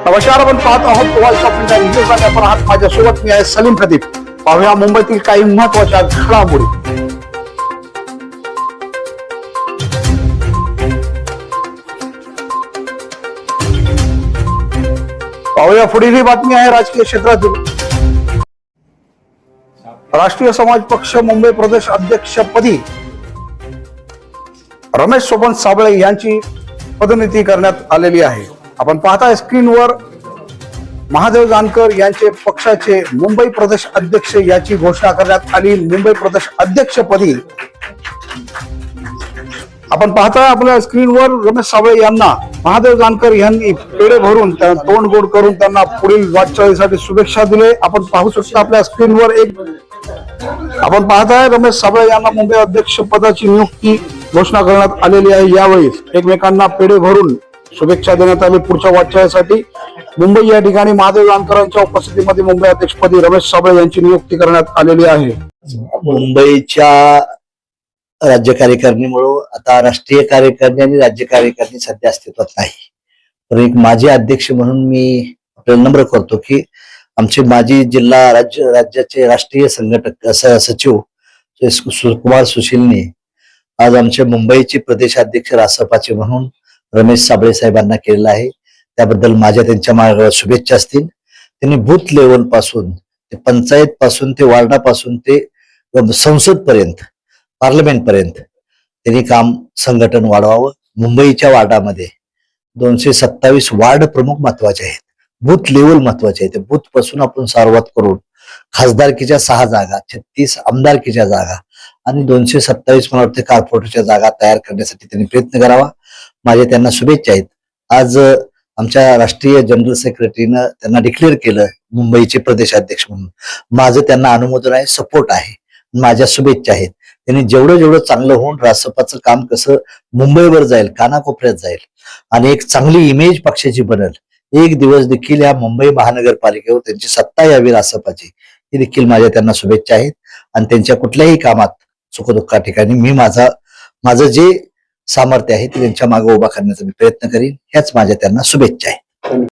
नमस्कार, आपण पाहत आहोत वॉइस ऑफ इंडिया न्यूज आणि आपण आहात माझ्यासोबत मी आहे सलीम प्रदीप. पाहूया मुंबईतील काही महत्त्वाच्या घडामोडी. पाहूया पुढील ही बातमी आहे राजकीय क्षेत्रातील. राष्ट्रीय समाज पक्ष मुंबई प्रदेश अध्यक्षपदी रमेश सोबन साबळे यांची पदोन्नती करण्यात आलेली आहे. आपण पाहताय स्क्रीनवर महादेव जानकर यांचे पक्षाचे मुंबई प्रदेश अध्यक्ष याची घोषणा करण्यात आली. मुंबई प्रदेश अध्यक्षपदी आपण पाहताय आपल्या स्क्रीनवर रमेश साबळे यांना महादेव जानकर यांनी पेढे भरून तोंड गोड करून त्यांना पुढील वाटचालीसाठी शुभेच्छा दिले. आपण पाहू शकता आपल्या स्क्रीनवर आपण पाहताय रमेश साबळे यांना मुंबई अध्यक्ष पदाची नियुक्ती घोषणा करण्यात आलेली आहे. यावेळी एकमेकांना पेढे भरून शुभेच्छा देण्यात आली पुढच्या वाटचालीसाठी. मुंबई या ठिकाणी महादेव जानकरांच्या उपस्थितीमध्ये मुंबई अध्यक्षपदी रमेश साबळे यांची नियुक्ती करण्यात आलेली आहे. मुंबईच्या राज्य कार्यकारिणीमुळे आता राष्ट्रीय कार्यकारिणी आणि राज्य कार्यकारिणी सध्या अस्तित्वात नाही. पण एक माजी अध्यक्ष म्हणून मी आपल्याला नम्र करतो की आमचे माजी जिल्हा राज्याचे राष्ट्रीय संघटक सचिव कुमार सुशीलने आज आमच्या मुंबईचे प्रदेशाध्यक्ष रासपाचे म्हणून रमेश साबळे साहेबांना केलेला आहे. त्याबद्दल माझ्या त्यांच्या मार्गावर शुभेच्छा असतील. त्यांनी बूथ लेवल पासून ते पंचायत पासून ते वार्डापासून ते संसद पर्यंत पार्लमेंट पर्यंत त्यांनी काम संघटन वाढवावं. मुंबईच्या वार्डामध्ये 227 वार्ड प्रमुख महत्वाचे आहेत, बूथ लेवल महत्वाचे आहेत. बूथ पासून आपण सुरुवात करून खासदारकीच्या 6 जागा, 36 आमदारकीच्या जागा आणि 227 मला वाटते कॉर्पोरेटरच्या जागा तयार करण्यासाठी त्यांनी प्रयत्न करावा. माझे त्यांना शुभेच्छा आहेत. आज आमच्या राष्ट्रीय जनरल सेक्रेटरीनं त्यांना डिक्लेअर केलं मुंबईचे प्रदेशाध्यक्ष म्हणून. माझं त्यांना अनुमोदन आहे, सपोर्ट आहे, माझ्या शुभेच्छा आहेत. त्यांनी जेवढं चांगलं होऊन रासपाचं काम कसं मुंबईवर जाईल, कानाकोपऱ्यात जाईल आणि एक चांगली इमेज पक्षाची बनल, एक दिवस देखील या मुंबई महानगरपालिकेवर त्यांची सत्ता यावी रासपाची, ही देखील माझ्या त्यांना शुभेच्छा आहेत. आणि त्यांच्या कुठल्याही कामात सुखदुःखा ठिकाणी मी माझं जे सामर्थ्य आहे ते त्यांच्या मागे उभा करण्याचा मी प्रयत्न करीन. ह्याच माझ्या त्यांना शुभेच्छा आहे.